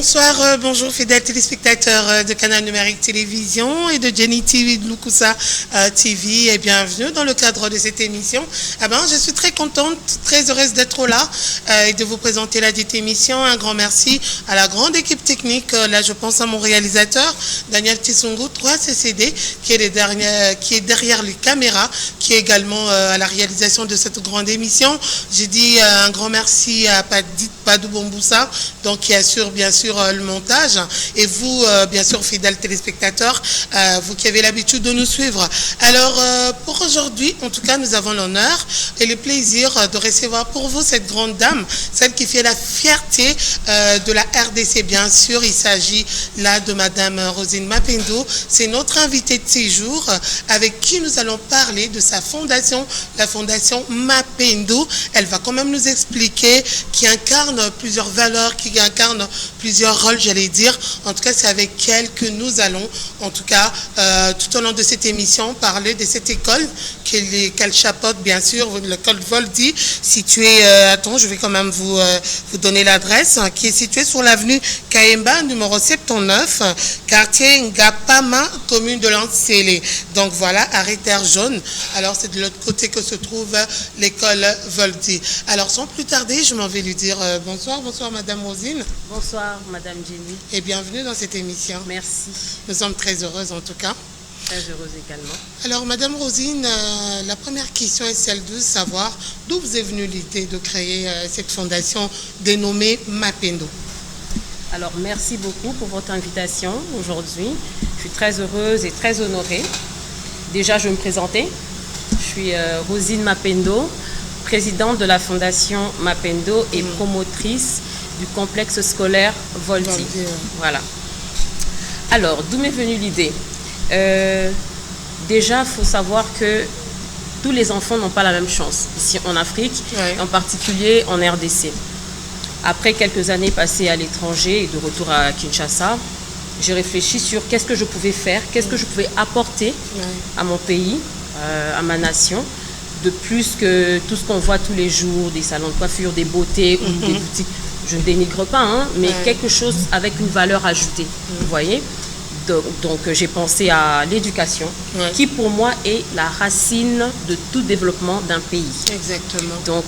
Bonsoir, bonjour fidèles téléspectateurs de Canal Numérique Télévision et de Jenny TV de Lukusa TV et bienvenue dans le cadre de cette émission. Je suis très contente, très heureuse d'être là et de vous présenter la dite émission. Un grand merci à la grande équipe technique. Là, je pense à mon réalisateur, Daniel Tissungu, 3CCD, qui est derrière les caméras, qui est également à la réalisation de cette grande émission. J'ai dit un grand merci à Padou Bomboussa, donc qui assure bien sûr le montage, et vous bien sûr fidèles téléspectateurs, vous qui avez l'habitude de nous suivre. Alors pour aujourd'hui, en tout cas, nous avons l'honneur et le plaisir de recevoir pour vous cette grande dame, celle qui fait la fierté de la RDC, bien sûr. Il s'agit là de Madame Rosine Mapendo. C'est notre invitée de séjour avec qui nous allons parler de sa fondation, la fondation Mapendo. Elle va quand même nous expliquer, qui incarne plusieurs valeurs, qui incarne plusieurs rôles, j'allais dire. En tout cas, c'est avec elle que nous allons, en tout cas, tout au long de cette émission, parler de cette école qu'elle chapeaute, bien sûr, l'école Voldy, située, attends, je vais quand même vous donner l'adresse, qui est située sur l'avenue Kaemba, numéro 79, quartier Ngapama, commune de Lansele. Donc voilà, arrêt terre jaune. Alors, c'est de l'autre côté que se trouve l'école Voldy. Alors, sans plus tarder, je m'en vais lui dire bonsoir. Bonsoir, Madame Rosine. Bonsoir, Madame Jenny. Et bienvenue dans cette émission. Merci. Nous sommes très heureuses, en tout cas. Très heureuse également. Alors, Madame Rosine, la première question est celle de savoir d'où vous est venue l'idée de créer cette fondation dénommée Mapendo. Alors, merci beaucoup pour votre invitation aujourd'hui. Je suis très heureuse et très honorée. Déjà, je vais me présenter. Je suis Rosine Mapendo, présidente de la fondation Mapendo et promotrice du complexe scolaire Voldy. Voilà. Alors, d'où m'est venue l'idée? Déjà, il faut savoir que tous les enfants n'ont pas la même chance ici en Afrique, en particulier en RDC. Après quelques années passées à l'étranger et de retour à Kinshasa, j'ai réfléchi sur qu'est-ce que je pouvais faire, qu'est-ce que je pouvais apporter à mon pays, à ma nation, de plus que tout ce qu'on voit tous les jours, des salons de coiffure, des beautés ou des boutiques. Je ne dénigre pas, mais quelque chose avec une valeur ajoutée, vous voyez. Donc j'ai pensé à l'éducation, qui pour moi est la racine de tout développement d'un pays. Exactement. Donc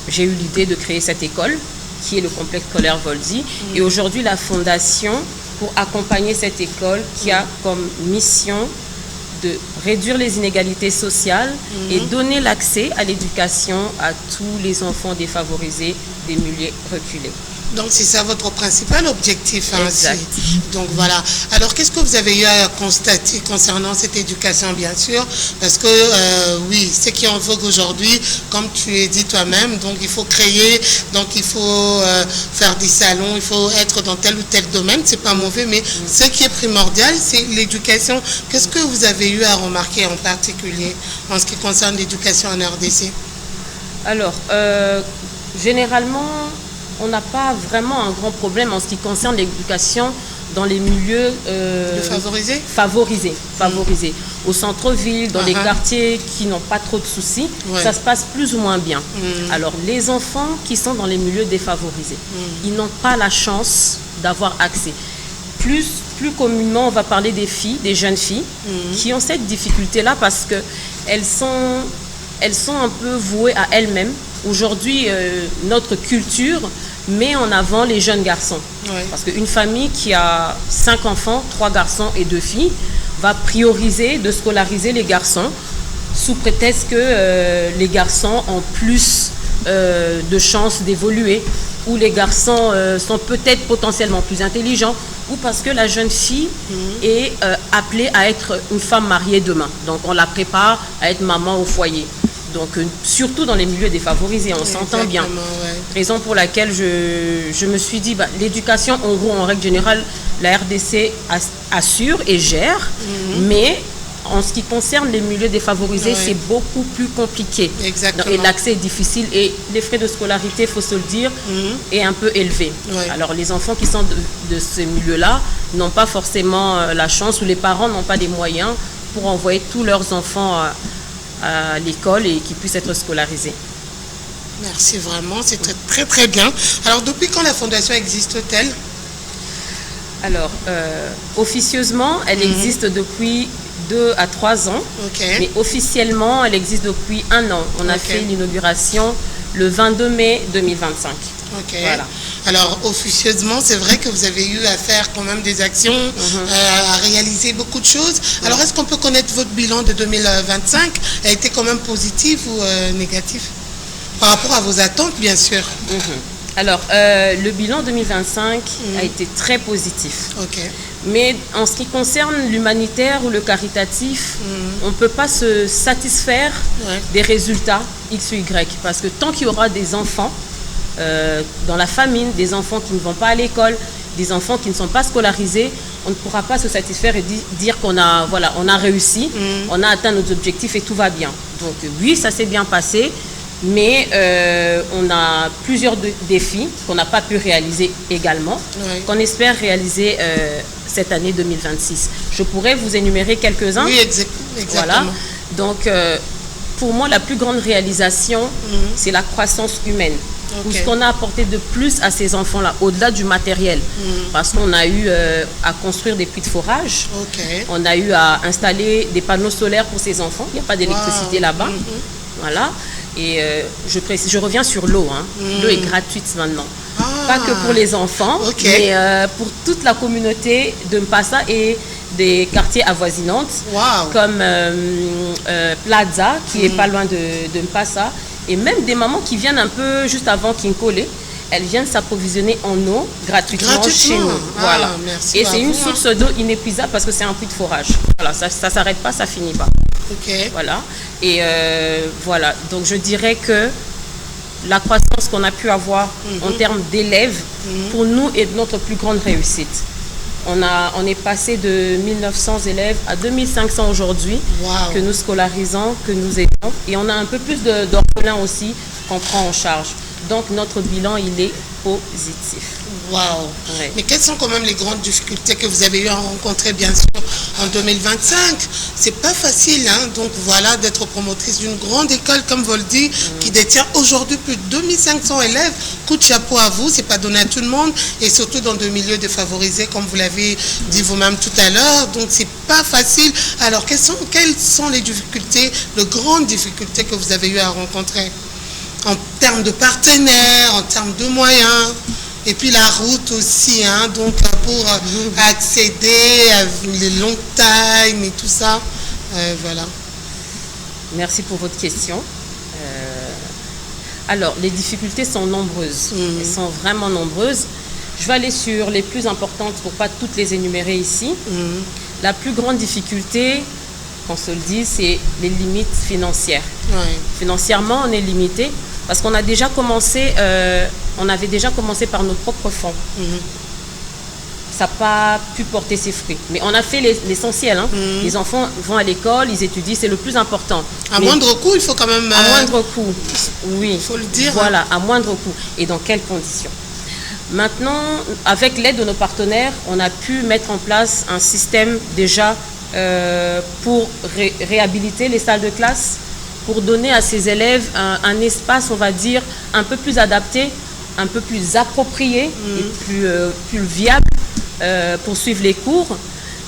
j'ai eu l'idée de créer cette école, qui est le complexe scolaire Voldy. Et aujourd'hui, la fondation, pour accompagner cette école, qui a comme mission de réduire les inégalités sociales et donner l'accès à l'éducation à tous les enfants défavorisés des milieux reculés. Donc, c'est ça votre principal objectif. Exact. Donc, voilà. Alors, qu'est-ce que vous avez eu à constater concernant cette éducation, bien sûr? Parce que, oui, ce qui est en vogue aujourd'hui, comme tu l'as dit toi-même, donc il faut créer, donc il faut faire des salons, il faut être dans tel ou tel domaine. C'est pas mauvais, mais ce qui est primordial, c'est l'éducation. Qu'est-ce que vous avez eu à remarquer en particulier en ce qui concerne l'éducation en RDC? Alors, généralement, on n'a pas vraiment un grand problème en ce qui concerne l'éducation dans les milieux favorisés. Au centre-ville, dans les quartiers qui n'ont pas trop de soucis, ça se passe plus ou moins bien. Alors, les enfants qui sont dans les milieux défavorisés, ils n'ont pas la chance d'avoir accès. Plus communément, on va parler des filles, des jeunes filles, qui ont cette difficulté-là parce qu'elles sont un peu vouées à elles-mêmes. Aujourd'hui, notre culture met en avant les jeunes garçons. Parce qu'une famille qui a 5 enfants, 3 garçons et 2 filles, va prioriser de scolariser les garçons sous prétexte que les garçons ont plus de chances d'évoluer, ou les garçons sont peut-être potentiellement plus intelligents, ou parce que la jeune fille est appelée à être une femme mariée demain. Donc on la prépare à être maman au foyer. Donc, surtout dans les milieux défavorisés, on s'entend bien. Raison pour laquelle je me suis dit, l'éducation, en gros, en règle générale, la RDC assure et gère, mais en ce qui concerne les milieux défavorisés, c'est beaucoup plus compliqué. Et l'accès est difficile et les frais de scolarité, il faut se le dire, est un peu élevé. Alors, les enfants qui sont de ces milieux-là n'ont pas forcément la chance, ou les parents n'ont pas les moyens pour envoyer tous leurs enfants à l'école et qui puissent être scolarisés. Merci vraiment, c'est très très bien. Alors depuis quand la fondation existe-t-elle? Alors, officieusement, elle existe depuis 2 à 3 ans, mais officiellement, elle existe depuis 1 an. On a fait l'inauguration le 22 mai 2025. Voilà. Alors, officieusement, c'est vrai que vous avez eu à faire quand même des actions, à réaliser beaucoup de choses. Alors, est-ce qu'on peut connaître votre bilan de 2025? A été quand même positif ou négatif? Par rapport à vos attentes, bien sûr. Alors, le bilan 2025 a été très positif. Mais en ce qui concerne l'humanitaire ou le caritatif, on ne peut pas se satisfaire des résultats X ou Y. Parce que tant qu'il y aura des enfants dans la famine, des enfants qui ne vont pas à l'école, des enfants qui ne sont pas scolarisés, on ne pourra pas se satisfaire et dire qu'on a, voilà, on a réussi, on a atteint nos objectifs et tout va bien. Donc oui, ça s'est bien passé. Mais on a plusieurs défis qu'on n'a pas pu réaliser également, qu'on espère réaliser cette année 2026. Je pourrais vous énumérer quelques-uns. Oui, exactement. Voilà. Donc, pour moi, la plus grande réalisation, c'est la croissance humaine. Ou ce qu'on a apporté de plus à ces enfants-là, au-delà du matériel. Parce qu'on a eu à construire des puits de forage, on a eu à installer des panneaux solaires pour ces enfants. Il n'y a pas d'électricité là-bas. Voilà. Et je reviens sur l'eau. L'eau est gratuite maintenant. Pas que pour les enfants, mais pour toute la communauté de Mpassa et des quartiers avoisinantes, comme Plaza, qui est pas loin de Mpassa, et même des mamans qui viennent un peu juste avant Kinkole. Elles viennent s'approvisionner en eau gratuitement chez nous. Voilà. Et c'est une source d'eau inépuisable parce que c'est un puits de forage. Voilà, ça ne s'arrête pas, ça finit pas. Voilà. Et voilà. Donc je dirais que la croissance qu'on a pu avoir en termes d'élèves, pour nous, est notre plus grande réussite. On est passé de 1900 élèves à 2500 aujourd'hui que nous scolarisons, que nous aidons. Et on a un peu plus d'orphelins aussi qu'on prend en charge. Donc notre bilan, il est positif. Waouh! Mais quelles sont quand même les grandes difficultés que vous avez eu à rencontrer, bien sûr, en 2025? C'est pas facile, donc voilà, d'être promotrice d'une grande école, comme vous le dites, qui détient aujourd'hui plus de 2500 élèves. Coup de chapeau à vous, c'est pas donné à tout le monde, et surtout dans des milieux défavorisés, comme vous l'avez dit vous-même tout à l'heure. Donc c'est pas facile. Alors quelles sont les difficultés, les grandes difficultés que vous avez eu à rencontrer? En termes de partenaires, en termes de moyens, et puis la route aussi, donc pour accéder à les long time et tout ça, voilà. Merci pour votre question. Alors, les difficultés sont nombreuses, elles sont vraiment nombreuses. Je vais aller sur les plus importantes pour pas toutes les énumérer ici. La plus grande difficulté, qu'on se le dise, c'est les limites financières. Financièrement, on est limité. Parce qu'on a déjà commencé, on avait déjà commencé par nos propres fonds. Ça n'a pas pu porter ses fruits. Mais on a fait l'essentiel. Les enfants vont à l'école, ils étudient, c'est le plus important. À moindre coût, il faut quand même... À moindre coût, oui. Il faut le dire. Voilà, à moindre coût. Et dans quelles conditions? Maintenant, avec l'aide de nos partenaires, on a pu mettre en place un système déjà pour réhabiliter les salles de classe, pour donner à ces élèves un espace, on va dire, un peu plus adapté, un peu plus approprié et plus viable pour suivre les cours.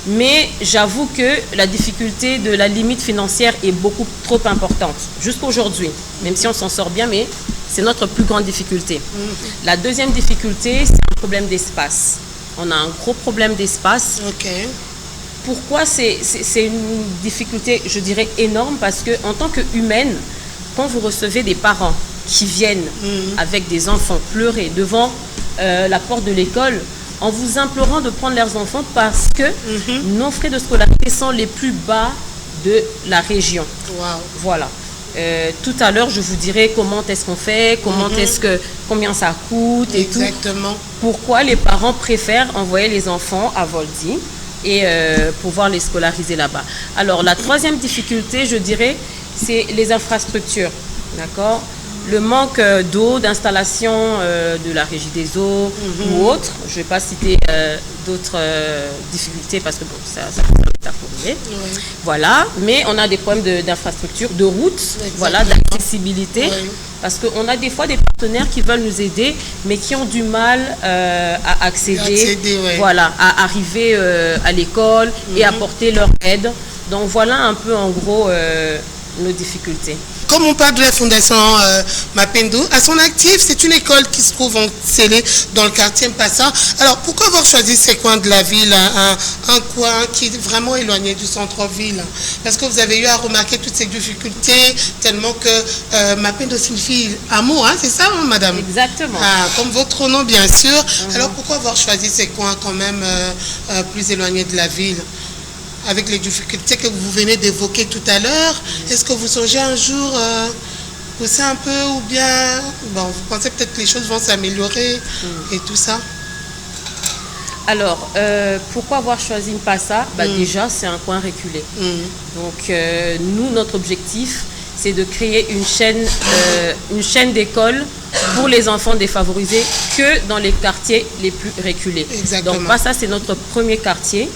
Mais j'avoue que la difficulté de la limite financière est beaucoup trop importante, jusqu'aujourd'hui, même si on s'en sort bien, mais c'est notre plus grande difficulté. La deuxième difficulté, c'est un problème d'espace. On a un gros problème d'espace. Pourquoi c'est une difficulté, je dirais, énorme? Parce qu'en tant qu'humaine, quand vous recevez des parents qui viennent avec des enfants pleurer devant la porte de l'école, en vous implorant de prendre leurs enfants parce que nos frais de scolarité sont les plus bas de la région. Voilà. Tout à l'heure, je vous dirai comment est-ce qu'on fait, combien ça coûte et tout. Pourquoi les parents préfèrent envoyer les enfants à Voldy et pouvoir les scolariser là-bas. Alors, la troisième difficulté, je dirais, c'est les infrastructures. D'accord? Le manque d'eau, d'installation de la régie des eaux ou autres. Je ne vais pas citer d'autres difficultés parce que bon, ça peut Voilà. Mais on a des problèmes d'infrastructure, de routes, voilà, d'accessibilité. Parce qu'on a des fois des partenaires qui veulent nous aider, mais qui ont du mal à accéder voilà, à arriver à l'école et apporter leur aide. Donc voilà un peu en gros nos difficultés. Comme on parle de la fondation Mapendo, à son actif, c'est une école qui se trouve scellée dans le quartier Mpassa. Alors pourquoi avoir choisi ces coins de la ville, un coin qui est vraiment éloigné du centre-ville? Parce que vous avez eu à remarquer toutes ces difficultés, tellement que Mapendo signifie amour, hein, c'est ça, hein, madame? Exactement. Comme votre nom, bien sûr. Alors pourquoi avoir choisi ces coins quand même plus éloignés de la ville? Avec les difficultés que vous venez d'évoquer tout à l'heure, est-ce que vous songez un jour pousser un peu ou bien vous pensez peut-être que les choses vont s'améliorer et tout ça? Alors, pourquoi avoir choisi Mpassa? Déjà, c'est un coin reculé. Donc, nous, notre objectif, c'est de créer une chaîne d'écoles pour les enfants défavorisés que dans les quartiers les plus reculés. Exactement. Donc, ça, c'est notre premier quartier.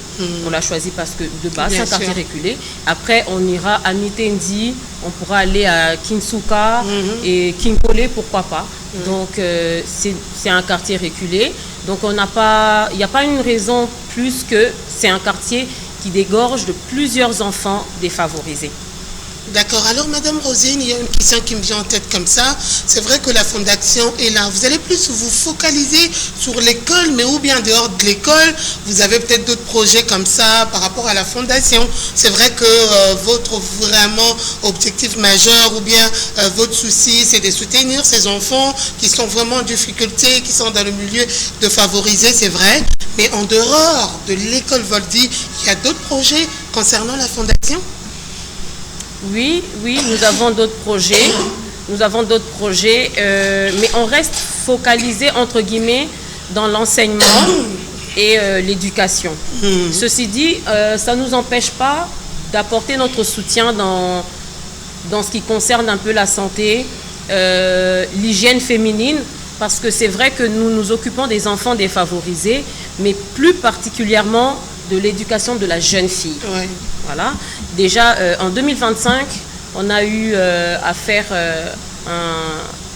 On l'a choisi parce que de base, c'est un quartier reculé. Après, on ira à Mitendi, on pourra aller à Kinsuka et Kinkole, pourquoi pas. Donc, c'est un quartier reculé. Donc, il n'y a pas une raison plus que c'est un quartier qui dégorge de plusieurs enfants défavorisés. D'accord. Alors, Madame Rosine, il y a une question qui me vient en tête comme ça. C'est vrai que la fondation est là. Vous allez plus vous focaliser sur l'école, mais ou bien dehors de l'école, vous avez peut-être d'autres projets comme ça par rapport à la fondation. C'est vrai que votre vraiment objectif majeur ou bien votre souci, c'est de soutenir ces enfants qui sont vraiment en difficulté, qui sont dans le milieu défavorisé, c'est vrai. Mais en dehors de l'école Voldy, il y a d'autres projets concernant la fondation? Oui, nous avons d'autres projets. Mais on reste focalisé, entre guillemets, dans l'enseignement et l'éducation. Ceci dit, ça ne nous empêche pas d'apporter notre soutien dans ce qui concerne un peu la santé, l'hygiène féminine, parce que c'est vrai que nous nous occupons des enfants défavorisés, mais plus particulièrement de l'éducation de la jeune fille. Ouais. Voilà. Déjà, en 2025, on a eu à faire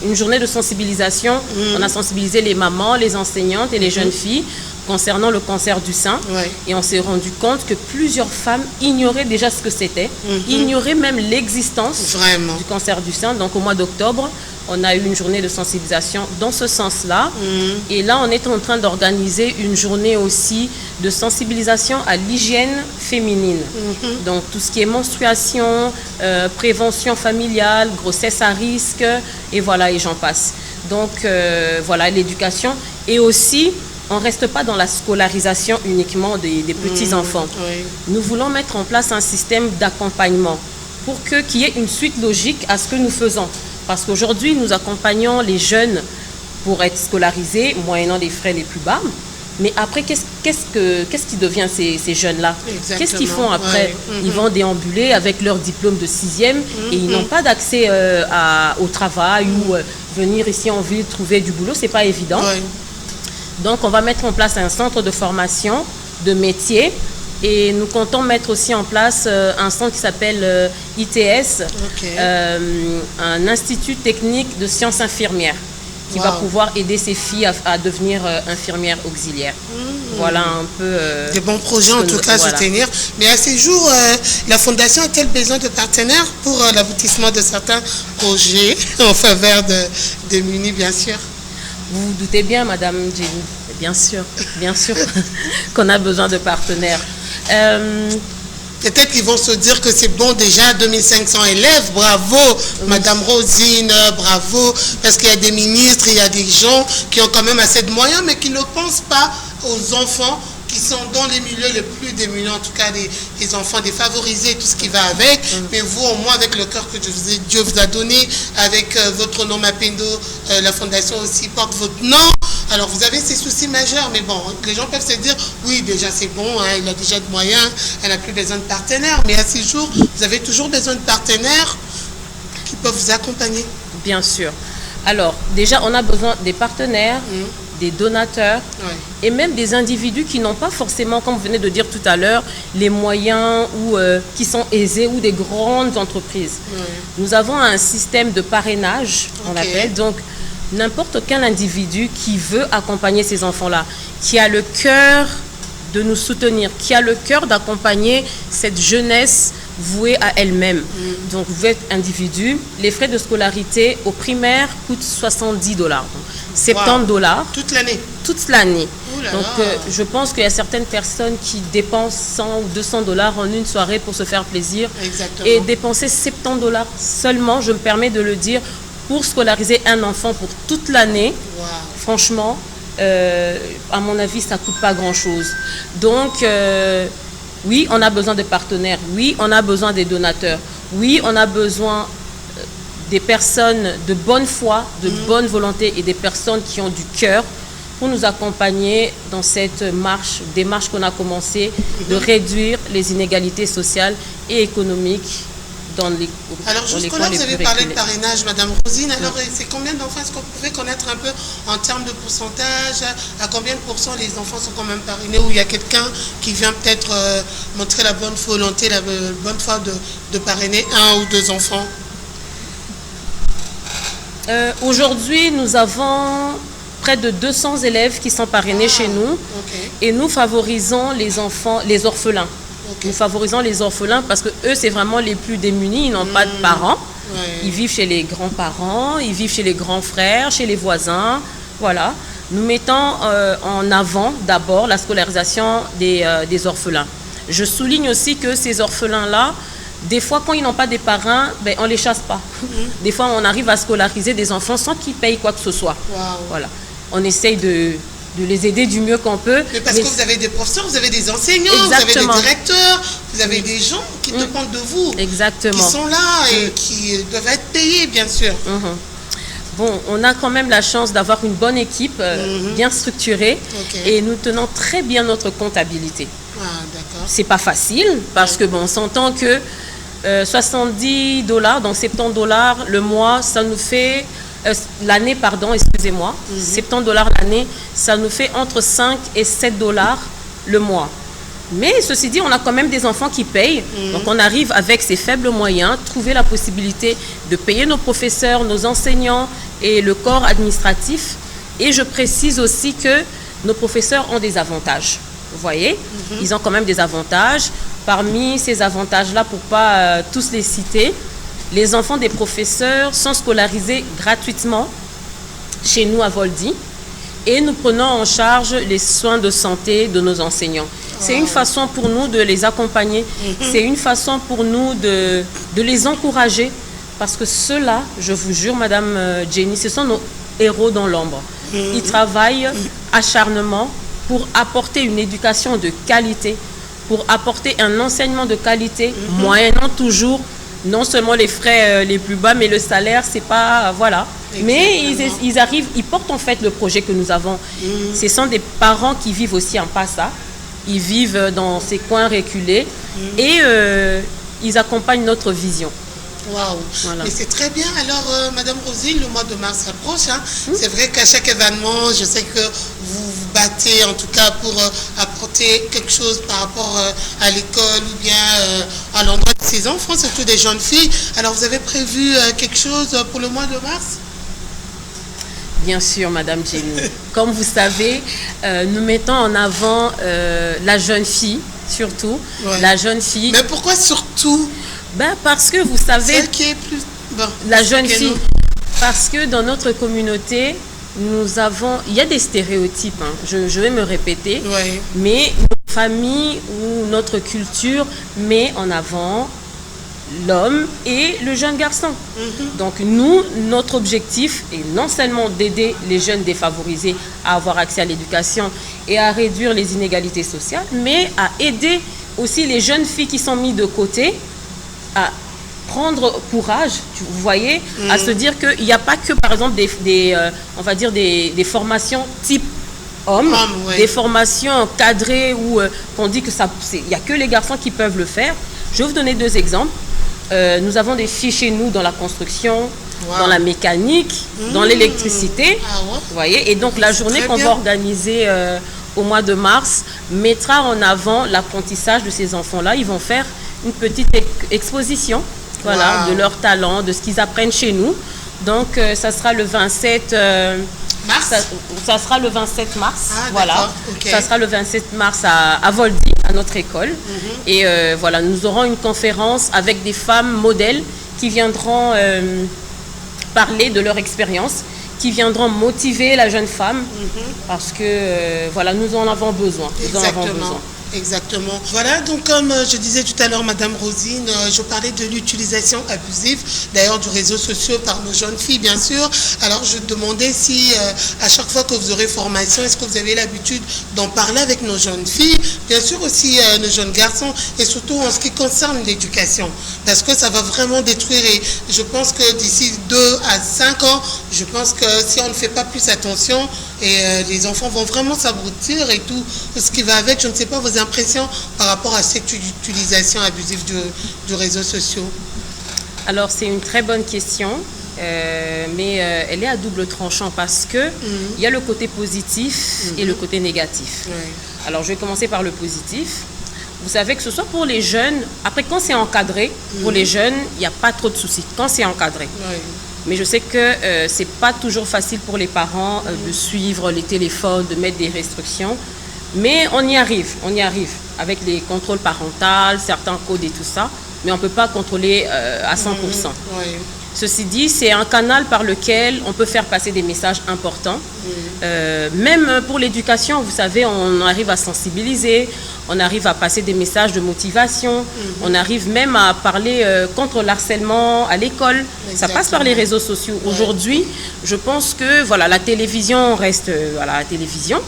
une journée de sensibilisation. On a sensibilisé les mamans, les enseignantes et les jeunes filles concernant le cancer du sein. Et on s'est rendu compte que plusieurs femmes ignoraient déjà ce que c'était, ignoraient même l'existence du cancer du sein. Donc au mois d'octobre, on a eu une journée de sensibilisation dans ce sens-là. Et là, on est en train d'organiser une journée aussi de sensibilisation à l'hygiène féminine. Donc tout ce qui est menstruation, prévention familiale, grossesse à risque, et voilà, et j'en passe. Donc voilà, l'éducation. Et aussi, on ne reste pas dans la scolarisation uniquement des petits-enfants. Nous voulons mettre en place un système d'accompagnement pour qu'il y ait une suite logique à ce que nous faisons. Parce qu'aujourd'hui, nous accompagnons les jeunes pour être scolarisés, moyennant les frais les plus bas. Mais après, qu'est-ce qui devient ces jeunes-là? Qu'est-ce qu'ils font après? Ils vont déambuler avec leur diplôme de 6e et ils n'ont pas d'accès au travail ou venir ici en ville trouver du boulot. Ce n'est pas évident. Donc, on va mettre en place un centre de formation de métier et nous comptons mettre aussi en place un centre qui s'appelle ITS, un institut technique de sciences infirmières qui va pouvoir aider ces filles à devenir infirmières auxiliaires. Voilà un peu... des bons projets en tout cas à soutenir. Mais à ces jours, la Fondation a-t-elle besoin de partenaires pour l'aboutissement de certains projets en faveur des démunis, bien sûr? Vous vous doutez bien, Madame Jenny, bien sûr qu'on a besoin de partenaires. Peut-être qu'ils vont se dire que c'est bon déjà, 2500 élèves, bravo, Madame Rosine, bravo, parce qu'il y a des ministres, il y a des gens qui ont quand même assez de moyens, mais qui ne pensent pas aux enfants qui sont dans les milieux les plus démunis, en tout cas les enfants défavorisés, tout ce qui va avec. Mais vous, au moins, avec le cœur que Dieu vous a donné, avec votre nom Mapendo, la fondation aussi porte votre nom. Alors, vous avez ces soucis majeurs, mais bon, les gens peuvent se dire, oui, déjà, c'est bon, hein, il a déjà de moyens, elle n'a plus besoin de partenaires. Mais à ces jours, vous avez toujours besoin de partenaires qui peuvent vous accompagner. Bien sûr. Alors, déjà, on a besoin des partenaires, des donateurs et même des individus qui n'ont pas forcément, comme vous venez de dire tout à l'heure, les moyens ou qui sont aisés ou des grandes entreprises. Nous avons un système de parrainage, on l'appelle, donc n'importe quel individu qui veut accompagner ces enfants-là, qui a le cœur de nous soutenir, qui a le cœur d'accompagner cette jeunesse vouée à elle-même. Donc, vous êtes individu. Les frais de scolarité au primaire coûtent $70. Donc, $70. Toute l'année? Toute l'année. Donc, je pense qu'il y a certaines personnes qui dépensent $100 ou $200 en une soirée pour se faire plaisir. Exactement. Et dépenser $70 seulement, je me permets de le dire, pour scolariser un enfant pour toute l'année, franchement, à mon avis, ça ne coûte pas grand-chose. Donc, oui, on a besoin de partenaires. Oui, on a besoin des donateurs. Oui, on a besoin des personnes de bonne foi, de bonne volonté et des personnes qui ont du cœur pour nous accompagner dans cette démarche qu'on a commencé de réduire les inégalités sociales et économiques dans les Alors jusque-là, vous avez parlé de parrainage, Madame Rosine. Alors, c'est combien d'enfants? Est-ce qu'on pouvait connaître un peu en termes de pourcentage? À combien de pourcents les enfants sont quand même parrainés? Ou il y a quelqu'un qui vient peut-être montrer la bonne volonté, la bonne foi de parrainer un ou deux enfants? Aujourd'hui, nous avons près de 200 élèves qui sont parrainés chez nous. Et nous favorisons les enfants, les orphelins. Nous favorisons les orphelins parce que eux, c'est vraiment les plus démunis, ils n'ont pas de parents. Ils vivent chez les grands-parents, ils vivent chez les grands frères, chez les voisins. Voilà. Nous mettons en avant d'abord la scolarisation des orphelins. Je souligne aussi que ces orphelins-là, des fois, quand ils n'ont pas des parents, ben, on ne les chasse pas. Des fois, on arrive à scolariser des enfants sans qu'ils payent quoi que ce soit. Voilà. On essaye de les aider du mieux qu'on peut. Mais parce que vous avez des professeurs, vous avez des enseignants, vous avez des directeurs, vous avez des gens qui dépendent de vous. Exactement. Qui sont là et qui doivent être payés, bien sûr. Bon, on a quand même la chance d'avoir une bonne équipe, bien structurée, et nous tenons très bien notre comptabilité. C'est pas facile, parce que bon, on s'entend que $70, donc $70 le mois, ça nous fait... l'année, pardon, excusez-moi, $70 l'année, ça nous fait entre 5 et $7 le mois. Mais ceci dit, on a quand même des enfants qui payent. Donc on arrive avec ces faibles moyens, trouver la possibilité de payer nos professeurs, nos enseignants et le corps administratif. Et je précise aussi que nos professeurs ont des avantages. Vous voyez, ils ont quand même des avantages. Parmi ces avantages-là, pour ne pas tous les citer, les enfants des professeurs sont scolarisés gratuitement chez nous à Voldy et nous prenons en charge les soins de santé de nos enseignants. C'est une façon pour nous de les accompagner, c'est une façon pour nous de les encourager parce que ceux-là, je vous jure, Madame Jenny, ce sont nos héros dans l'ombre. Ils travaillent acharnement pour apporter une éducation de qualité, pour apporter un enseignement de qualité, moyennant toujours non seulement les frais les plus bas, mais le salaire, c'est pas... Voilà. Mais ils arrivent, ils portent en fait le projet que nous avons. Ce sont des parents qui vivent aussi en Passa. Ils vivent dans ces coins reculés et ils accompagnent notre vision. Waouh, voilà. Mais c'est très bien. Alors, Madame Rosine, le mois de mars approche. C'est vrai qu'à chaque événement, je sais que vous vous battez, en tout cas, pour apporter quelque chose par rapport à l'école ou bien à l'endroit de ces enfants, surtout des jeunes filles. Alors, vous avez prévu quelque chose pour le mois de mars? Bien sûr, Madame Jenny. Comme vous savez, nous mettons en avant la jeune fille, surtout. La jeune fille. Mais pourquoi surtout? Ben parce que vous savez, celle qui est plus... bon, la jeune fille, parce que dans notre communauté, nous avons, il y a des stéréotypes, je vais me répéter, mais notre famille ou notre culture met en avant l'homme et le jeune garçon. Donc nous, notre objectif est non seulement d'aider les jeunes défavorisés à avoir accès à l'éducation et à réduire les inégalités sociales, mais à aider aussi les jeunes filles qui sont mises de côté à prendre courage, vous voyez, à se dire qu'il n'y a pas que, par exemple, on va dire des formations type homme, des formations cadrées où on dit que il n'y a que les garçons qui peuvent le faire. Je vais vous donner deux exemples. Nous avons des filles chez nous dans la construction, dans la mécanique, dans l'électricité. Vous voyez, et donc la journée qu'on va organiser au mois de mars mettra en avant l'apprentissage de ces enfants-là. Ils vont faire une petite exposition, voilà, de leurs talents, de ce qu'ils apprennent chez nous. Donc ça sera le 27 mars. Ça sera le 27 mars. Voilà. Ça sera le 27 mars à Voldy, à notre école. Et voilà, nous aurons une conférence avec des femmes modèles qui viendront parler de leur expérience, qui viendront motiver la jeune femme, parce que voilà, nous en avons besoin. Nous en avons besoin. Exactement. Voilà, donc comme je disais tout à l'heure, Madame Rosine, je parlais de l'utilisation abusive, d'ailleurs du réseau social par nos jeunes filles, bien sûr. Alors je demandais si à chaque fois que vous aurez formation, est-ce que vous avez l'habitude d'en parler avec nos jeunes filles, bien sûr aussi nos jeunes garçons, et surtout en ce qui concerne l'éducation, parce que ça va vraiment détruire, et je pense que d'ici 2 à 5 ans, je pense que si on ne fait pas plus attention, et les enfants vont vraiment s'abrutir et tout ce qui va avec. Je ne sais pas vos impressions par rapport à cette utilisation abusive du réseau social. Alors c'est une très bonne question, mais elle est à double tranchant, parce que il y a le côté positif et le côté négatif. Alors je vais commencer par le positif. Vous savez que ce soit pour les jeunes, après quand c'est encadré, pour les jeunes, il n'y a pas trop de soucis quand c'est encadré. Mais je sais que c'est pas toujours facile pour les parents de suivre les téléphones, de mettre des restrictions. Mais on y arrive avec les contrôles parentaux, certains codes et tout ça. Mais on ne peut pas contrôler à 100%. Ceci dit, c'est un canal par lequel on peut faire passer des messages importants. Même pour l'éducation, vous savez, on arrive à sensibiliser, on arrive à passer des messages de motivation, on arrive même à parler contre l'harcèlement à l'école. Ça passe par les réseaux sociaux. Aujourd'hui, je pense que voilà, la télévision reste voilà, la télévision,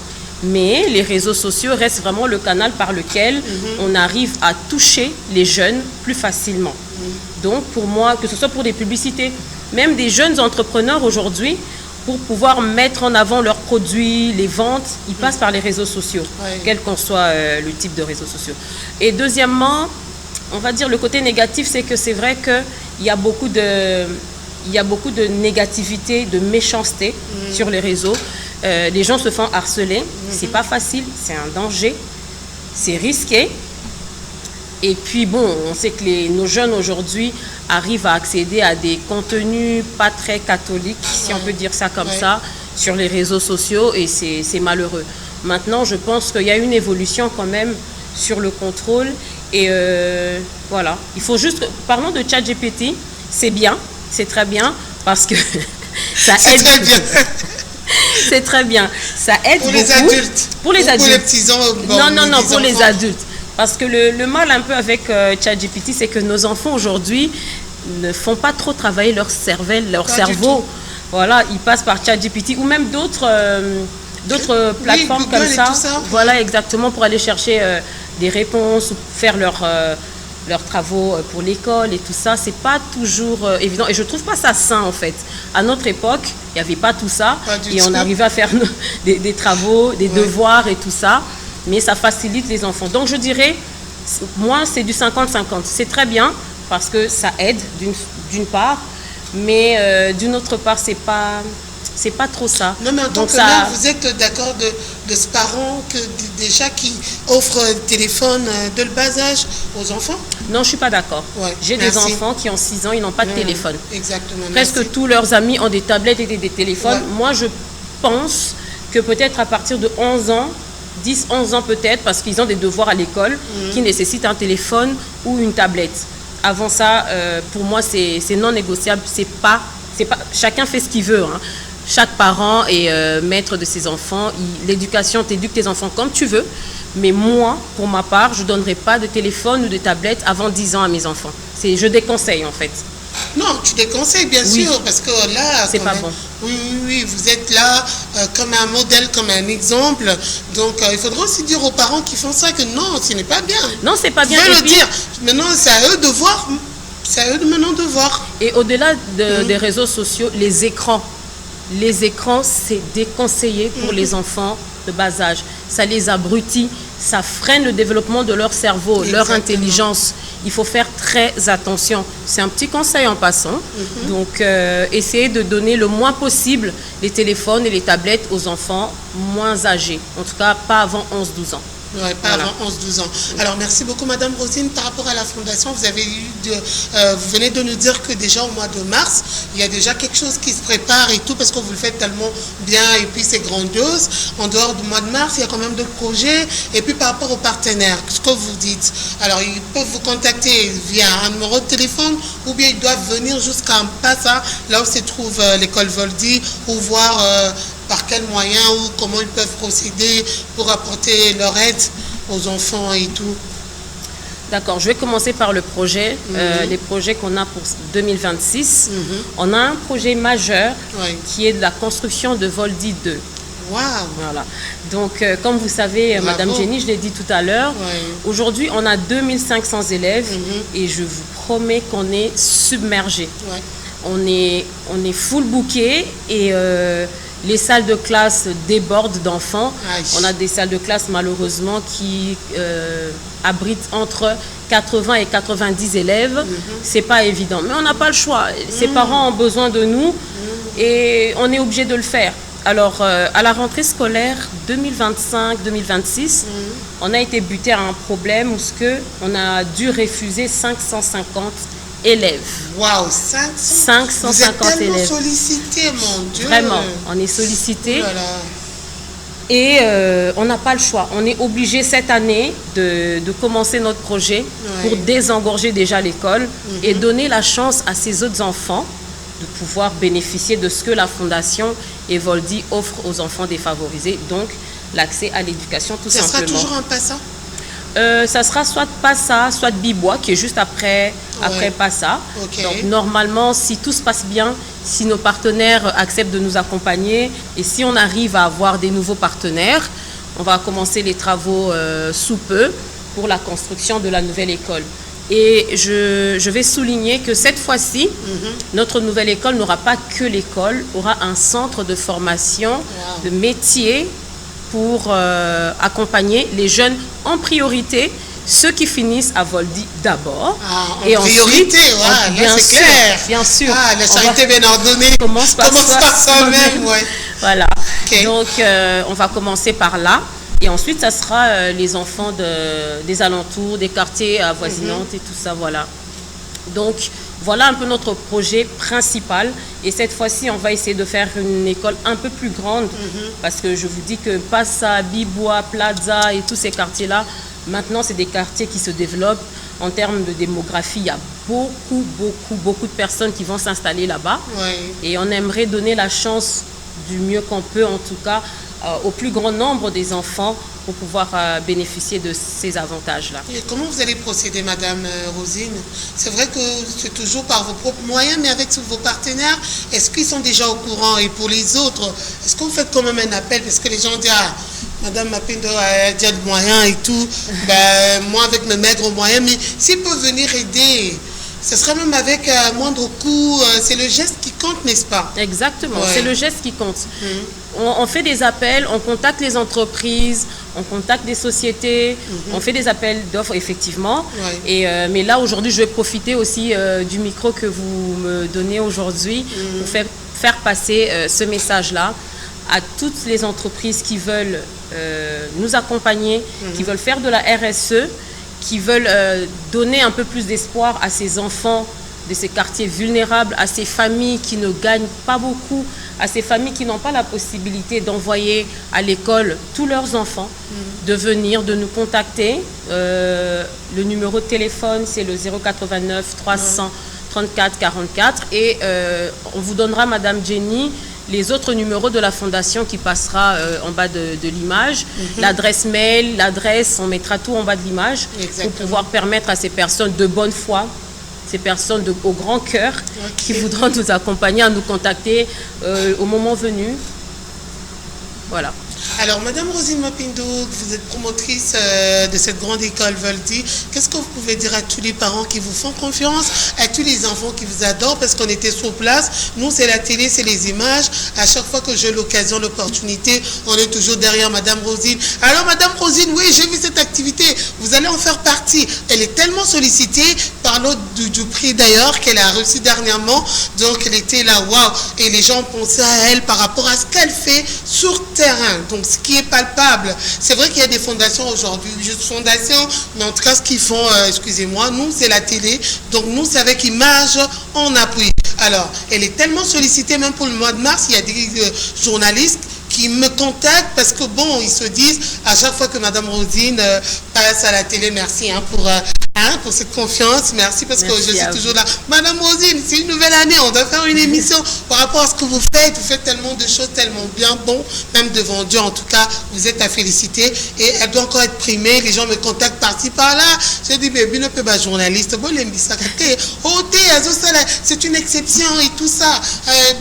mais les réseaux sociaux restent vraiment le canal par lequel on arrive à toucher les jeunes plus facilement. Donc pour moi, que ce soit pour des publicités, même des jeunes entrepreneurs aujourd'hui, pour pouvoir mettre en avant leurs produits, les ventes, ils passent par les réseaux sociaux, quel qu'en soit le type de réseaux sociaux. Et deuxièmement, on va dire le côté négatif, c'est que c'est vrai qu'il y a beaucoup de négativité, de méchanceté sur les réseaux. Les gens se font harceler, c'est pas facile, c'est un danger, c'est risqué. Et puis bon, on sait que nos jeunes aujourd'hui arrivent à accéder à des contenus pas très catholiques, si on peut dire ça comme ça, sur les réseaux sociaux, et c'est malheureux. Maintenant, je pense qu'il y a une évolution quand même sur le contrôle, et voilà. Il faut juste, parlons de ChatGPT, c'est bien, c'est très bien, parce que ça aide. C'est très bien. C'est très bien, ça aide pour beaucoup. Les adultes. Pour les adultes. Pour les petits-enfants. Non, pour les adultes. Parce que le mal un peu avec ChatGPT, c'est que nos enfants aujourd'hui ne font pas trop travailler leur cervelle, leur cerveau. Voilà, ils passent par ChatGPT ou même d'autres plateformes comme ça. Voilà, exactement, pour aller chercher des réponses, faire leurs travaux pour l'école et tout ça. C'est pas toujours évident. Et je trouve pas ça sain en fait. À notre époque, il n'y avait pas tout ça. Et on arrivait à faire des travaux, des devoirs et tout ça. Mais ça facilite les enfants. Donc je dirais, moi c'est du 50-50. C'est très bien parce que ça aide d'une part, mais d'une autre part c'est pas trop ça. Non, mais en tant que mère, vous êtes d'accord de ce parent déjà qui offre le téléphone de le bas âge aux enfants? Non, je suis pas d'accord. J'ai des enfants qui ont 6 ans, ils n'ont pas de téléphone. Exactement. Presque tous leurs amis ont des tablettes et des téléphones. Moi je pense que peut-être à partir de 11 ans, 10-11 ans peut-être, parce qu'ils ont des devoirs à l'école qui nécessitent un téléphone ou une tablette. Avant ça, pour moi, c'est non négociable. C'est pas, chacun fait ce qu'il veut. Hein. Chaque parent est maître de ses enfants. L'éducation, t'éduques tes enfants comme tu veux. Mais moi, pour ma part, je ne donnerai pas de téléphone ou de tablette avant 10 ans à mes enfants. Je déconseille en fait. Non, tu déconseilles bien sûr, parce que là, c'est pas bon. Oui, vous êtes là comme un modèle, comme un exemple. Donc, il faudra aussi dire aux parents qui font ça que non, ce n'est pas bien. Non, c'est pas bien. Vous pouvez le dire. Maintenant, c'est à eux de voir. C'est à eux maintenant de voir. Et au-delà des réseaux sociaux, les écrans, c'est déconseillé pour les enfants de bas âge. ça les abrutit, ça freine le développement de leur cerveau, leur intelligence. Il faut faire très attention. C'est un petit conseil en passant. Donc, essayez de donner le moins possible les téléphones et les tablettes aux enfants moins âgés. En tout cas, pas avant 11-12 ans. Oui, pas avant 11-12 ans. Alors, merci beaucoup, Madame Rosine. Par rapport à la Fondation, vous venez de nous dire que déjà au mois de mars, il y a déjà quelque chose qui se prépare et tout, parce que vous le faites tellement bien et puis c'est grandiose. En dehors du mois de mars, il y a quand même d'autres projets. Et puis, par rapport aux partenaires, ce que vous dites, alors, ils peuvent vous contacter via un numéro de téléphone ou bien ils doivent venir jusqu'à un Passa, là où se trouve l'école Voldy, pour voir par quels moyens ou comment ils peuvent procéder pour apporter leur aide aux enfants et tout. D'accord, je vais commencer par le projet, les projets qu'on a pour 2026. On a un projet majeur qui est de la construction de Voldy 2. Wow. Voilà. Donc, comme vous savez, Madame Jenny, je l'ai dit tout à l'heure, aujourd'hui, on a 2500 élèves et je vous promets qu'on est submergé. On est full booké et les salles de classe débordent d'enfants. On a des salles de classe malheureusement qui abritent entre 80 et 90 élèves. C'est pas évident, mais on n'a pas le choix. Ces parents ont besoin de nous et on est obligé de le faire. Alors, à la rentrée scolaire 2025-2026, on a été buté à un problème où on a dû refuser 550 élèves. Waouh, 550 Vous êtes tellement élèves. Sollicités, mon Dieu. Vraiment, on est sollicité. Oh là là. Et on n'a pas le choix. On est obligé cette année de commencer notre projet pour désengorger déjà l'école et donner la chance à ces autres enfants de pouvoir bénéficier de ce que la Fondation Voldy offre aux enfants défavorisés, donc l'accès à l'éducation tout simplement. Ça sera toujours un Passa? Ça sera soit Passa, soit Bibois, qui est juste après Passa. Donc normalement, si tout se passe bien, si nos partenaires acceptent de nous accompagner et si on arrive à avoir des nouveaux partenaires, on va commencer les travaux sous peu pour la construction de la nouvelle école. Et je vais souligner que cette fois-ci, notre nouvelle école n'aura pas que l'école, aura un centre de formation de métier pour accompagner les jeunes en priorité, ceux qui finissent à Voldy d'abord. Et priorité, ensuite, bien c'est sûr, clair. Bien sûr. La charité bien ordonnée commence par soi-même. Voilà. Donc, on va commencer par là. Et ensuite, ça sera les enfants des alentours, des quartiers avoisinants et tout ça, voilà. Donc, voilà un peu notre projet principal. Et cette fois-ci, on va essayer de faire une école un peu plus grande. Parce que je vous dis que Passa, Bibois, Plaza et tous ces quartiers-là, maintenant, c'est des quartiers qui se développent. En termes de démographie, il y a beaucoup de personnes qui vont s'installer là-bas. Et on aimerait donner la chance du mieux qu'on peut, en tout cas, au plus grand nombre des enfants pour pouvoir bénéficier de ces avantages-là. Et comment vous allez procéder, Madame Rosine? C'est vrai que c'est toujours par vos propres moyens, mais avec vos partenaires, est-ce qu'ils sont déjà au courant? Et pour les autres, est-ce que vous faites quand même un appel? Parce que les gens disent, Madame Mapindo a déjà de moyens et tout, moi avec mes maigres moyens, mais s'ils peuvent venir aider, ce serait même avec un moindre coût, c'est le geste qui compte, n'est-ce pas? Exactement, c'est le geste qui compte. On fait des appels, on contacte les entreprises, on contacte des sociétés, on fait des appels d'offres, effectivement. Mais là, aujourd'hui, je vais profiter aussi du micro que vous me donnez aujourd'hui pour faire passer ce message-là à toutes les entreprises qui veulent nous accompagner, qui veulent faire de la RSE, qui veulent donner un peu plus d'espoir à ces enfants de ces quartiers vulnérables, à ces familles qui ne gagnent pas beaucoup, à ces familles qui n'ont pas la possibilité d'envoyer à l'école tous leurs enfants, de venir, de nous contacter. Le numéro de téléphone, c'est le 089 300 34 44 et on vous donnera, Madame Jenny, les autres numéros de la fondation qui passera en bas de l'image, l'adresse mail, l'adresse, on mettra tout en bas de l'image pour pouvoir permettre à ces personnes de bonne foi, ces personnes au grand cœur qui voudront nous accompagner à nous contacter au moment venu. Voilà. Alors, Madame Rosine Mapindo, vous êtes promotrice de cette grande école Voldy. Qu'est-ce que vous pouvez dire à tous les parents qui vous font confiance, à tous les enfants qui vous adorent, parce qu'on était sur place. Nous, c'est la télé, c'est les images. À chaque fois que j'ai l'occasion, l'opportunité, on est toujours derrière Madame Rosine. Alors, Madame Rosine, oui, j'ai vu cette activité. Vous allez en faire partie. Elle est tellement sollicitée par l'autre du prix d'ailleurs qu'elle a reçu dernièrement. Donc, elle était là, waouh. Et les gens pensaient à elle par rapport à ce qu'elle fait sur terrain. Donc, ce qui est palpable. C'est vrai qu'il y a des fondations aujourd'hui, juste fondations, mais en tout cas, ce qu'ils font, excusez-moi, nous, c'est la télé. Donc, nous, c'est avec image en appui. Alors, elle est tellement sollicitée, même pour le mois de mars, il y a des journalistes qui me contactent parce que bon, ils se disent à chaque fois que Madame Rosine passe à la télé, merci pour cette confiance, merci parce que je suis toujours là. Madame Rosine, c'est une nouvelle année, on doit faire une émission par rapport à ce que vous faites tellement de choses, tellement bien, bon, même devant Dieu en tout cas, vous êtes à féliciter et elle doit encore être primée, les gens me contactent par-ci par-là, je dis, mais ne peut pas journaliste, bon, c'est une exception et tout ça,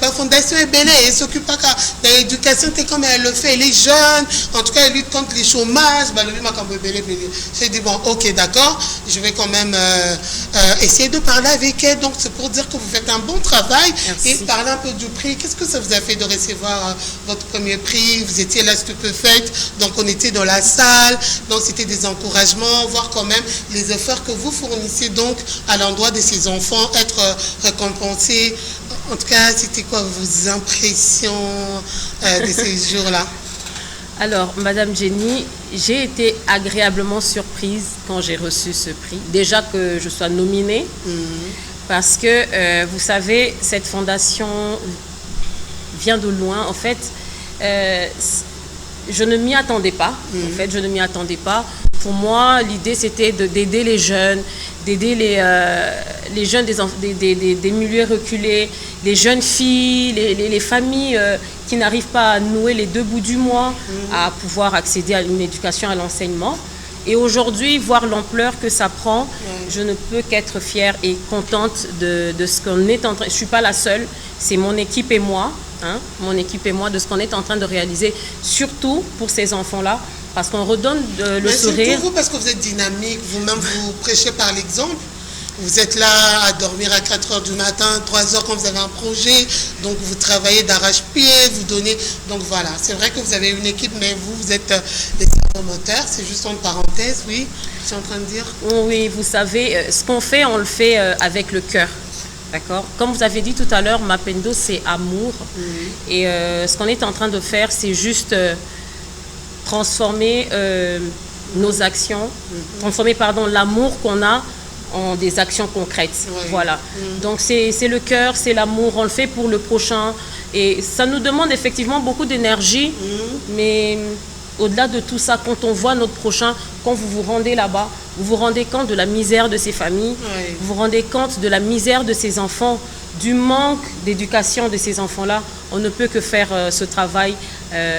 la fondation est belle, elle s'occupe pas de l'éducation, comme elle le fait, elle est jeune, en tout cas elle lutte contre les chômages, j'ai dit bon, ok, d'accord, je vais quand même essayer de parler avec elle, donc c'est pour dire que vous faites un bon travail. Merci. Et parler un peu du prix, qu'est-ce que ça vous a fait de recevoir votre premier prix? Vous étiez là stupéfaite, donc on était dans la salle, donc c'était des encouragements, voir quand même les efforts que vous fournissez donc à l'endroit de ces enfants, être récompensés. En tout cas, c'était quoi vos impressions de ces jours-là? Alors, Madame Jenny, j'ai été agréablement surprise quand j'ai reçu ce prix. Déjà que je sois nominée, parce que, vous savez, cette fondation vient de loin. En fait, je ne m'y attendais pas. En fait, je ne m'y attendais pas. Pour moi, l'idée, c'était d'aider les jeunes, d'aider les jeunes des milieux reculés, les jeunes filles, les familles qui n'arrivent pas à nouer les deux bouts du mois, à pouvoir accéder à une éducation, à l'enseignement. Et aujourd'hui, voir l'ampleur que ça prend, je ne peux qu'être fière et contente de ce qu'on est en train. Je ne suis pas la seule, c'est mon équipe et moi, mon équipe et moi, de ce qu'on est en train de réaliser, surtout pour ces enfants-là. Parce qu'on redonne le sourire. C'est pour vous parce que vous êtes dynamique, vous-même vous prêchez par l'exemple. Vous êtes là à dormir à 4 h du matin, 3 h quand vous avez un projet. Donc vous travaillez d'arrache-pied, vous donnez. Donc voilà, c'est vrai que vous avez une équipe, mais vous êtes les promoteurs. C'est juste en parenthèse, oui, je suis en train de dire. Oui, vous savez, ce qu'on fait, on le fait avec le cœur. D'accord. Comme vous avez dit tout à l'heure, Mapendo, c'est amour. Et ce qu'on est en train de faire, c'est juste... transformer nos actions, transformer l'amour qu'on a en des actions concrètes. Voilà. Donc c'est le cœur, c'est l'amour, on le fait pour le prochain et ça nous demande effectivement beaucoup d'énergie, mais au-delà de tout ça, quand on voit notre prochain, quand vous vous rendez là-bas, vous vous rendez compte de la misère de ces familles, vous vous rendez compte de la misère de ces enfants, du manque d'éducation de ces enfants-là. On ne peut que faire ce travail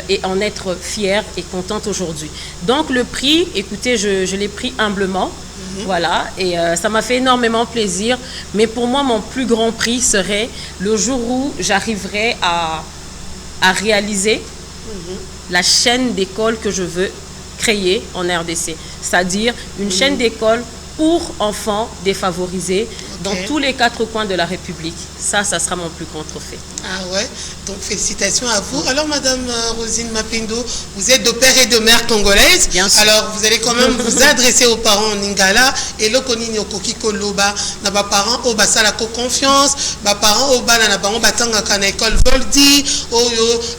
et en être fière et contente aujourd'hui. Donc le prix, écoutez, je l'ai pris humblement, voilà, et ça m'a fait énormément plaisir. Mais pour moi, mon plus grand prix serait le jour où j'arriverai à réaliser la chaîne d'école que je veux créer en RDC, c'est-à-dire une chaîne d'école pour enfants défavorisés dans tous les 4 coins de la République. Ça sera mon plus grand trophée. Ah ouais, donc félicitations à vous. Alors Madame Rosine Mapindo, vous êtes de père et de mère congolaise. Bien sûr. Alors vous allez quand même vous adresser aux parents en Lingala et le konini okoki koloba na ba parents au basala ko confiance, ba parents au bana na bango batanga kana école Voldy,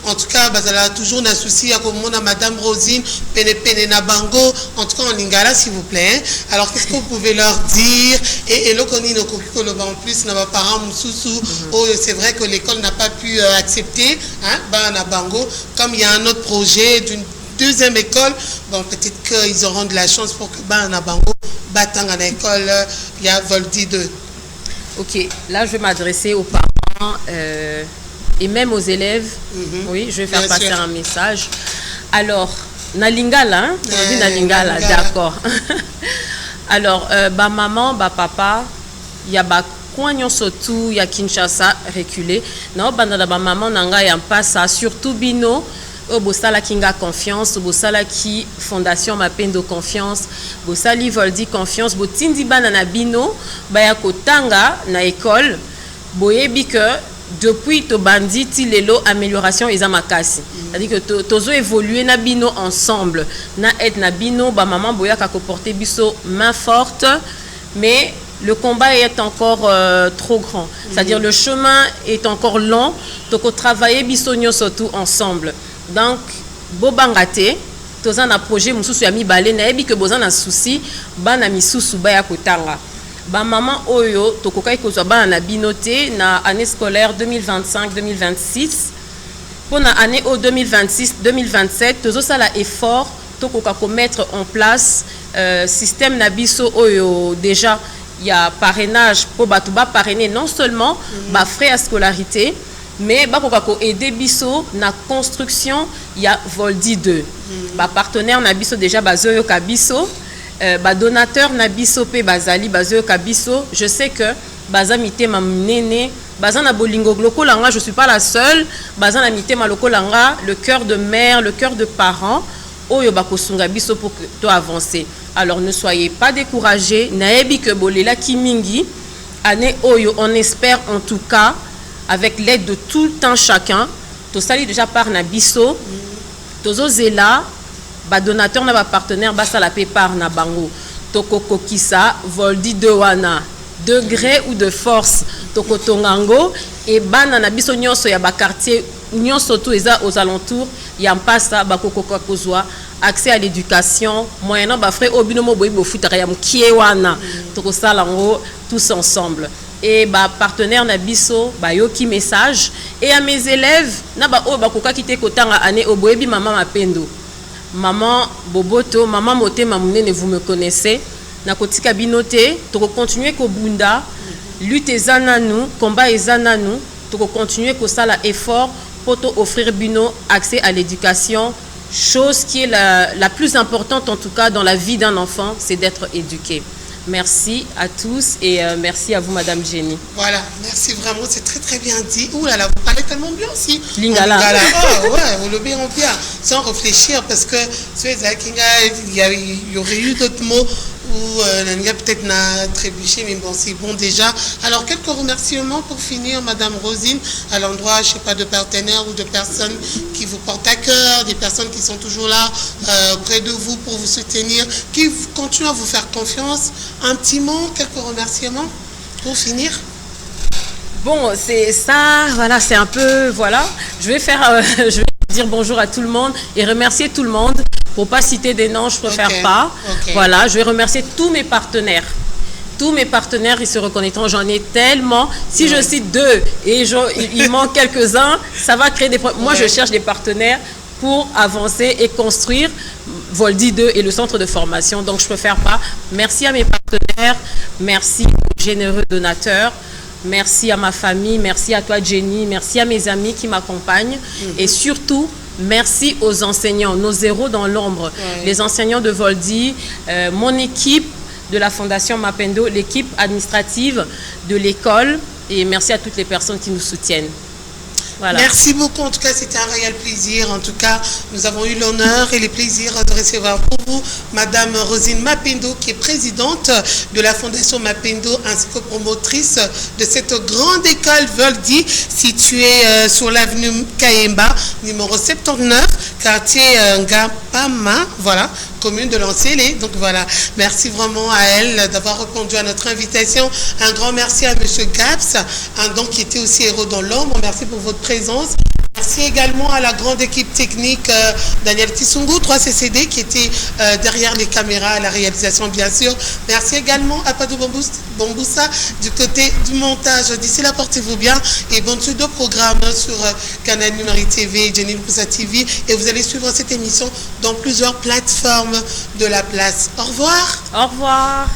en tout cas bazala toujours na souci ya komona Madame Rosine pene na bango, en tout cas en Lingala s'il vous plaît. Alors qu'est-ce que vous pouvez leur dire et le konini okoki koloba en plus na ba parents mususu, c'est vrai que l'école n'a pas pu accepter, Bana Bango, comme il y a un autre projet d'une deuxième école, bon, peut-être qu'ils auront de la chance pour que Bana Bango battang à l'école, il y a Voldy 2. Ok, là je vais m'adresser aux parents et même aux élèves. Oui, je vais faire passer un message. Alors, Nalingala, Nalingala, d'accord. Alors, ba maman, ba papa, il y a ba Koignon surtout, il y a Kinshasa reculé. Non, bandana ba maman nanga ya mpasa surtout bino au Bossala Kinga Confiance, au Bossala qui Fondation Mapendo Confiance, Bossali Voldi Confiance, Botindi Banana Bino, Bayako Tanga na école, Boyebi que depuis to banditi lelo amélioration ezamakasi. C'est-à-dire que tozo évoluer na bino ensemble, na être na bino ba maman boya ka porter biso main forte, mais le combat est encore trop grand. C'est-à-dire le chemin est encore long, donc travailler bisogno surtout ensemble. Donc bobangate toza na projet mususu ya mibale na yebi que bozana souci bana misusu ba ya kotanga. Ba maman oyo tokokai kozwa bana na binoté na année scolaire 2025-2026 pour na année au 2026-2027 tozo sala effort tokoka ko mettre en place système na biso oyo déjà il y a parrainage pour batuba parrainer non seulement ba frais à scolarité mais bakoka ko aider biso na construction il y a Voldi 2 ba partenaire na biso déjà bazoyo ka biso donateur na biso pe bazali bazoyo ka biso. Je sais que bazamité ma nene bazana bolingo lokolanga, je suis pas la seule, bazana mité ma lokolanga, le cœur de mère, le cœur de parents oyo bakosunga biso pour que to avancer. Alors ne soyez pas découragés, naebi que bolela kimingi année oyo, on espère en tout cas avec l'aide de tout le temps chacun to sali déjà par na biso tozo zela ba donateur na ba partenaire basa la pépar na bango toko kokisa Voldi de wana degré ou de force toko tongango et bana na biso nyonso ya ba quartier nyonso tout eza aux alentours ya mpasa ba kokoko kozwa accès à l'éducation moyennant ba frais obinomo boyi bo futara ya mkie wana toko salango tous ensemble. Et ba partenaire na biso ba yoki message et à mes élèves na ba o ba koka kite kotanga année oboyebi maman Mapendo. Maman Boboto, maman Moté Mamounene, vous me connaissez. Nakotika binoté, toko continuer ko bunda, lutte ezananou, combat ezananou, toko continuer ko sala effort pour offrir bino accès à l'éducation, chose qui est la plus importante en tout cas dans la vie d'un enfant, c'est d'être éduqué. Merci à tous et merci à vous, Madame Jenny. Voilà, merci vraiment, c'est très très bien dit. Ouh là là, vous parlez tellement bien aussi. Lingala. Oh ouais, vous le bien bien, sans réfléchir, parce que il y aurait eu d'autres mots où Nanga peut-être n'a trébuché, mais bon, c'est bon déjà. Alors, quelques remerciements pour finir, Madame Rosine, à l'endroit, je sais pas, de partenaires ou de personnes qui vous portent à cœur, des personnes qui sont toujours là près de vous pour vous soutenir, qui continuent à vous faire confiance. Un petit mot, quelques remerciements pour finir. Bon, c'est ça, voilà, c'est un peu, voilà. Je vais dire bonjour à tout le monde et remercier tout le monde. Pour pas citer des noms, je préfère pas. Voilà, je vais remercier tous mes partenaires. Tous mes partenaires, ils se reconnaîtront. J'en ai tellement. Si je cite deux et il manque quelques-uns, ça va créer des problèmes. Moi, je cherche des partenaires pour avancer et construire Voldi 2 et le centre de formation. Donc, je préfère pas. Merci à mes partenaires. Merci aux généreux donateurs. Merci à ma famille. Merci à toi, Jenny. Merci à mes amis qui m'accompagnent. Et surtout, merci aux enseignants, nos héros dans l'ombre, les enseignants de Voldi, mon équipe de la Fondation Mapendo, l'équipe administrative de l'école et merci à toutes les personnes qui nous soutiennent. Voilà. Merci beaucoup, en tout cas c'était un réel plaisir. En tout cas, nous avons eu l'honneur et le plaisir de recevoir pour vous Madame Rosine Mapendo, qui est présidente de la Fondation Mapendo ainsi que promotrice de cette grande école Voldi située sur l'avenue Kayemba, numéro 79, quartier Ngapama, voilà, commune de Lancélé. Donc voilà, merci vraiment à elle d'avoir répondu à notre invitation. Un grand merci à Monsieur Gaps, donc qui était aussi héros dans l'ombre. Merci pour votre présence. Merci également à la grande équipe technique Daniel Tissungu, 3CCD, qui était derrière les caméras à la réalisation, bien sûr. Merci également à Padou Bamboussa du côté du montage. D'ici là, portez-vous bien et bonne suite de programme sur Canal Numérique TV, Jenny Lukusa TV. Et vous allez suivre cette émission dans plusieurs plateformes de la place. Au revoir. Au revoir.